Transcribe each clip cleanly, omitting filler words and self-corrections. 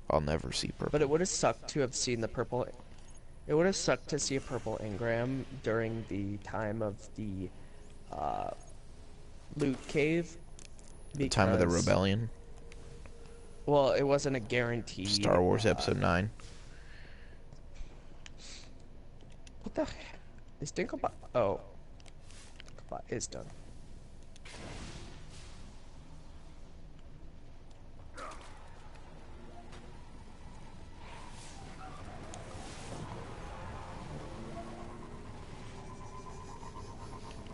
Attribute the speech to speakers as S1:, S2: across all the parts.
S1: I'll never see
S2: But
S1: purple.
S2: it would have sucked to have seen the purple. It would have sucked to see a purple engram during the time of the uh, loot cave
S1: The time of the
S2: because,
S1: rebellion.
S2: well, it wasn't a guaranteed.
S1: Star Wars Episode 9.
S2: What the heck? Is Dinklebot? Oh, Dinklebot is done.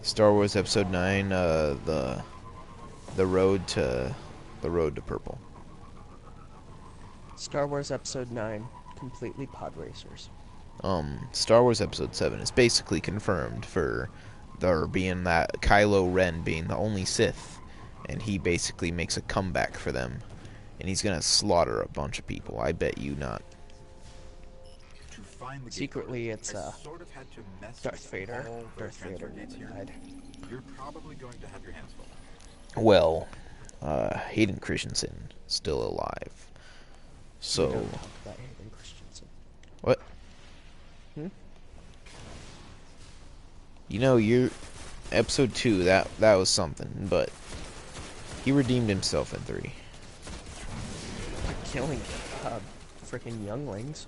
S1: Star Wars Episode 9, the road to purple.
S2: Star Wars Episode 9, completely pod racers.
S1: Star Wars Episode 7 is basically confirmed for there being that Kylo Ren being the only Sith, and he basically makes a comeback for them, and he's gonna slaughter a bunch of people. I bet you not.
S2: Secretly, it's Darth Vader. Darth Vader never died.
S3: You're probably going to have your hands full.
S1: Well, Hayden Christensen still alive. So
S2: Don't talk about Hayden Christensen.
S1: what?
S2: Hmm?
S1: You know, your Episode 2 that was something, but he redeemed himself in 3.
S2: By killing freaking younglings.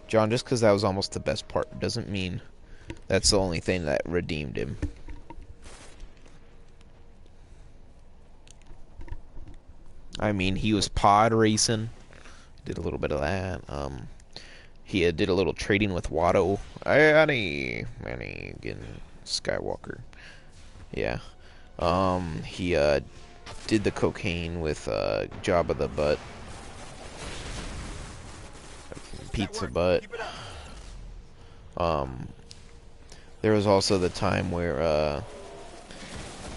S1: John, just because that was almost the best part doesn't mean that's the only thing that redeemed him. I mean, he was pod racing. Did a little bit of that. He did a little trading with Watto. Anakin Skywalker. Yeah. He did the cocaine with Jabba the Butt. Pizza Butt. There was also the time where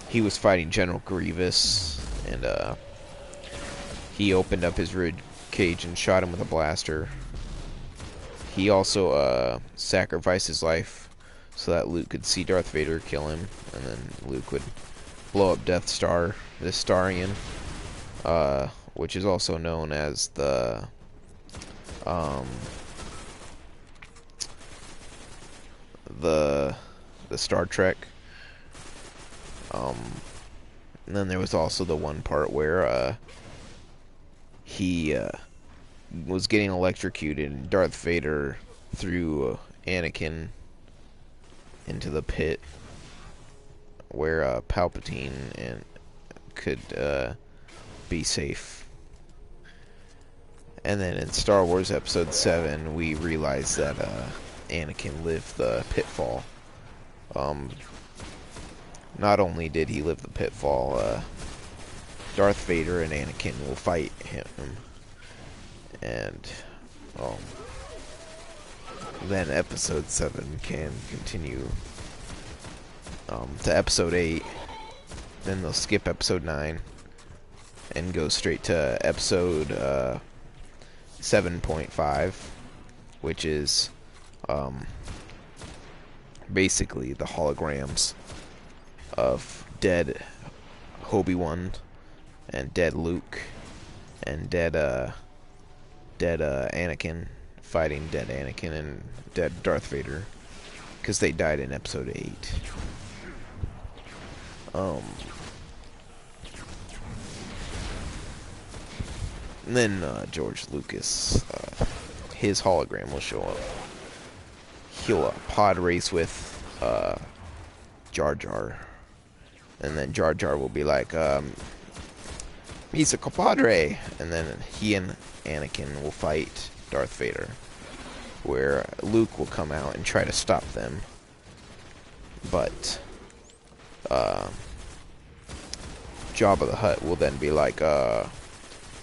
S1: he was fighting General Grievous, and he opened up his rib cage and shot him with a blaster. He also sacrificed his life so that Luke could see Darth Vader kill him, and then Luke would blow up Death Star, the Starian, which is also known as the Star Trek. And then there was also the one part where he was getting electrocuted, and Darth Vader threw Anakin into the pit where Palpatine and could be safe. And then in Star Wars Episode 7, we realized that Anakin lived the pitfall. Not only did he live the pitfall, Darth Vader and Anakin will fight him, and then Episode 7 can continue to Episode 8. Then they'll skip Episode 9 and go straight to Episode 7.5, which is basically the holograms of dead Obi-Wan and dead Luke and dead Anakin fighting dead Anakin and dead Darth Vader, because they died in Episode 8. And then George Lucas, his hologram will show up. He'll pod race with Jar Jar, and then Jar Jar will be like, he's a compadre, and then he and Anakin will fight Darth Vader, where Luke will come out and try to stop them, but Jabba the Hutt will then be like,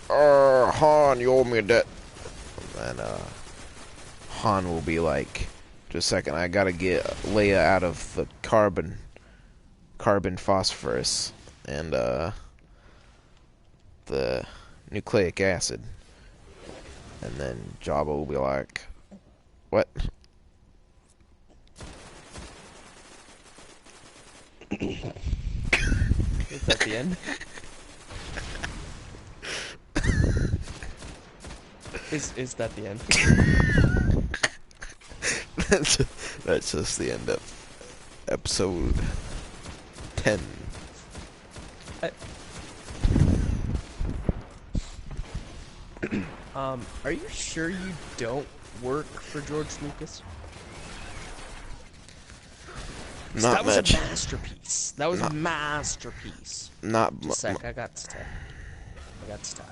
S1: Han, you owe me a debt. And then Han will be like, just a second, I gotta get Leia out of the carbon phosphorus and the nucleic acid. And then Jabba will be like, what?
S2: Is that the end? Is that the end?
S1: That's just the end of episode 10.
S2: I, are you sure you don't work for George Lucas? 'Cause
S1: Not
S2: that was
S1: much.
S2: a masterpiece. That was a
S1: Not-
S2: masterpiece.
S1: Not
S2: Just a sec, I got to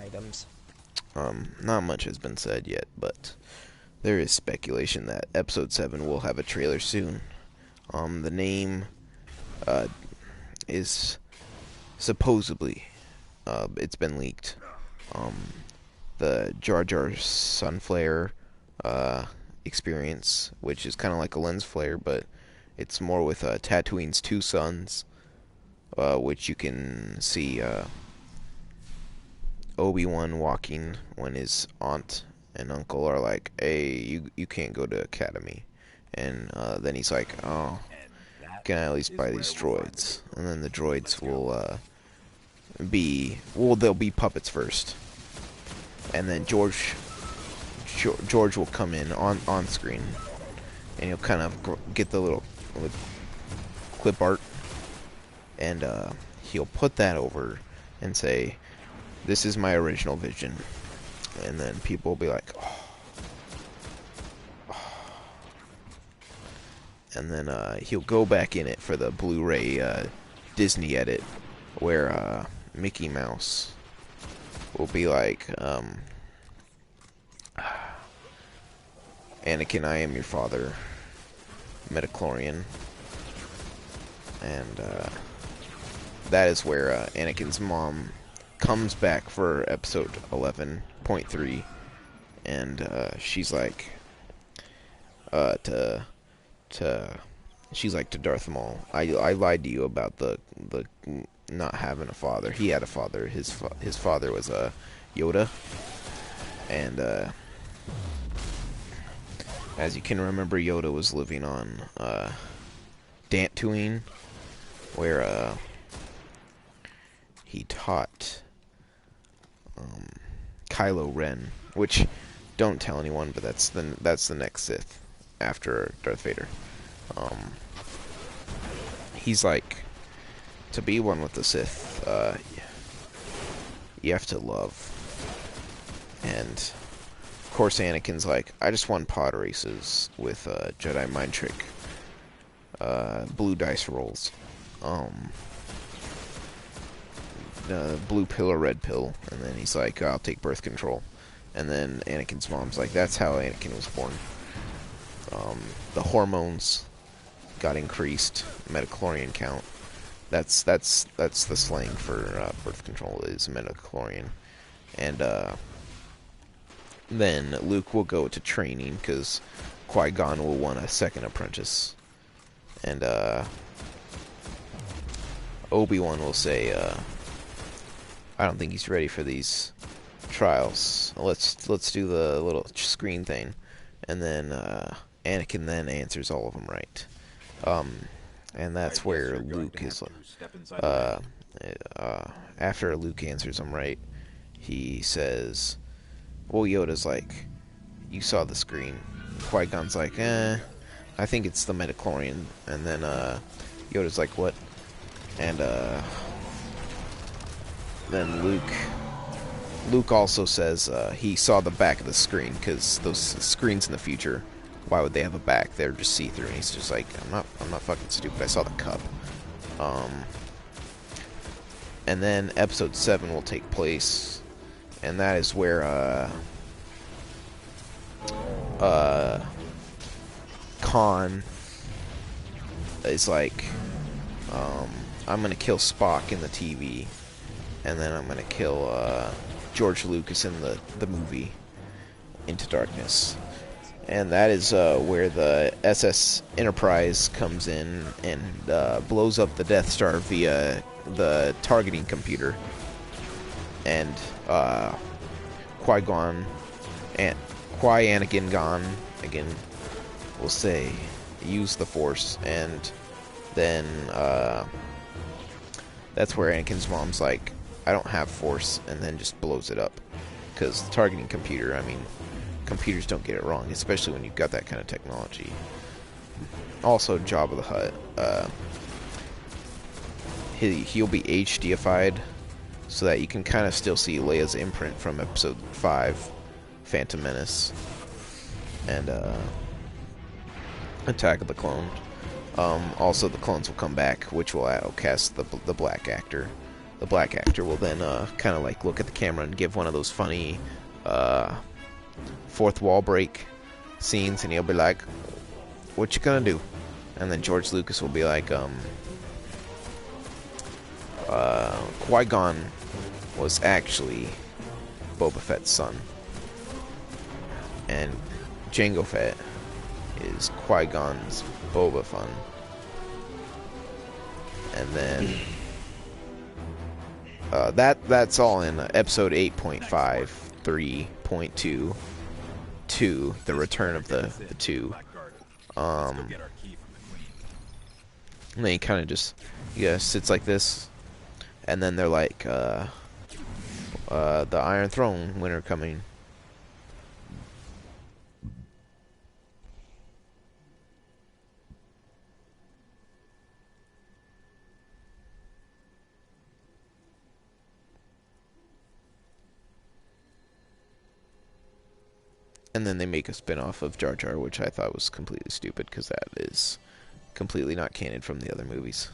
S2: items.
S1: not much has been said yet, but there is speculation that episode 7 will have a trailer soon. The name is supposedly it's been leaked. The Jar Jar Sunflare experience, which is kind of like a lens flare, but it's more with Tatooine's two sons, which you can see Obi-Wan walking when his aunt and uncle are like, "Hey, you can't go to Academy," and then he's like, "Oh, can I at least buy these droids?" And then the droids will they'll be puppets first, and then George will come in on screen, and you'll kind of get the little clip art, and he'll put that over and say, "This is my original vision," and then people will be like, "Oh." And then he'll go back in it for the Blu-ray Disney edit, where Mickey Mouse will be like, "Anakin, I am your father, Metachlorian," and that is where Anakin's mom comes back for episode 11.3, and she's like, she's like to Darth Maul, I lied to you about the not having a father. He had a father. His father was Yoda, and as you can remember, Yoda was living on Dantooine, where he taught Kylo Ren, which don't tell anyone, but that's the next Sith after Darth Vader. He's like, to be one with the Sith, you have to love. And of course Anakin's like, I just won pod races with Jedi mind trick blue dice rolls, blue pill or red pill, and then he's like, I'll take birth control. And then Anakin's mom's like, that's how Anakin was born. The hormones got increased, metachlorian count. That's the slang for birth control, is metachlorian. And then Luke will go to training because Qui-Gon will want a second apprentice. And Obi-Wan will say, I don't think he's ready for these trials. Let's do the little screen thing. And then Anakin then answers all of them right. And that's where Luke is. After Luke answers them right, he says, well, Yoda's like, you saw the screen. Qui-Gon's like, I think it's the metachlorian. And then Yoda's like, what? And then Luke also says he saw the back of the screen, because those screens in the future, why would they have a back? They're just see-through. And he's just like, I'm not fucking stupid. I saw the cup. And then episode 7 will take place, and that is where Khan is like, I'm gonna kill Spock in the TV, and then I'm gonna kill George Lucas in the movie Into Darkness. And that is where the SS Enterprise comes in and blows up the Death Star via the targeting computer. And Qui-Gon and Anakin Gon again will say, use the Force, and then that's where Anakin's mom's like, I don't have Force, and then just blows it up. because targeting computer, I mean, computers don't get it wrong, especially when you've got that kind of technology. Also, Jabba the Hutt, he'll be HDified, so that you can kind of still see Leia's imprint from Episode 5, Phantom Menace, and Attack of the Clones. Also, the clones will come back, which will outcast the black actor. The black actor will then kind of like look at the camera and give one of those funny fourth wall break scenes, and he'll be like, "What you gonna do?" And then George Lucas will be like, Qui-Gon was actually Boba Fett's son, and Jango Fett is Qui-Gon's Boba Fun. And then that's all in episode 8.5 3.2 The Return of the Two. And then he kind of just sits like this, and then they're like, the Iron Throne winner coming. And then they make a spin-off of Jar Jar, which I thought was completely stupid, because that is completely not canon from the other movies.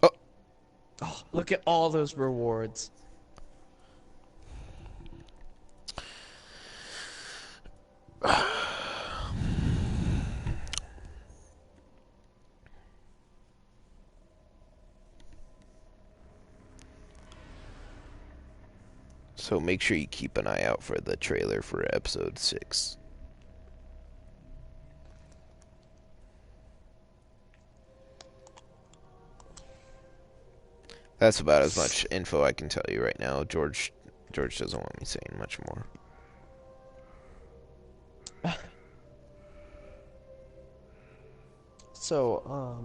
S2: Oh, look at all those rewards.
S1: So make sure you keep an eye out for the trailer for episode 6. That's about as much info I can tell you right now. George doesn't want me saying much more.
S2: So,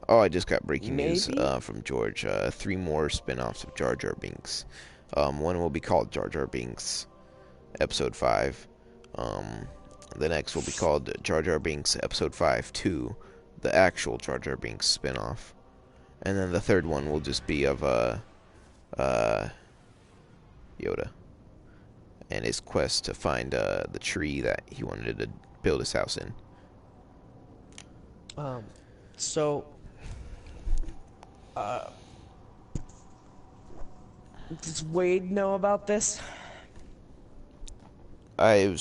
S1: Oh, I just got breaking news
S2: maybe?
S1: from George. 3 more spin-offs of Jar Jar Binks. One will be called Jar Jar Binks Episode 5. The next will be called Jar Jar Binks Episode 5 2, the actual Jar Jar Binks spin-off. And then the third one will just be of Yoda and his quest to find the tree that he wanted to build his house in.
S2: So, does Wade know about this?
S1: I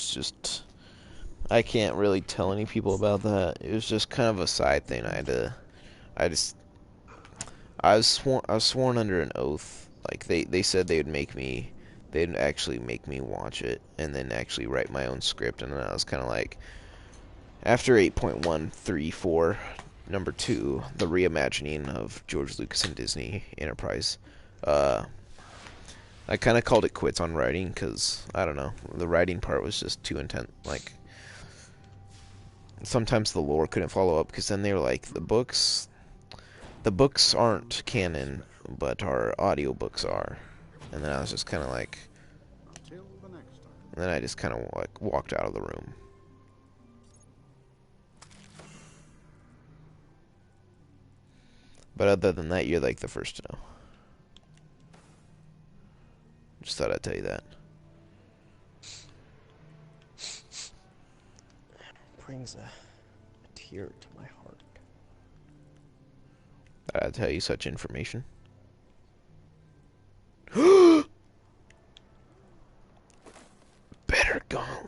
S1: can't really tell any people about that. It was just kind of a side thing. I was sworn under an oath. Like they said they'd actually make me watch it and then actually write my own script, and then I was kind of like, after 8.134 number 2, the reimagining of George Lucas and Disney Enterprise, I kind of called it quits on writing, because I don't know, the writing part was just too intense. Like, sometimes the lore couldn't follow up, because then they were like, the books aren't canon, but our audiobooks are. And then I was just kind of like,
S3: Until the next time.
S1: and then I just kind of like walked out of the room. But other than that, you're like the first to know. Just thought I'd tell you that.
S2: Brings a tear to my heart.
S1: I'd tell you such information. Better gone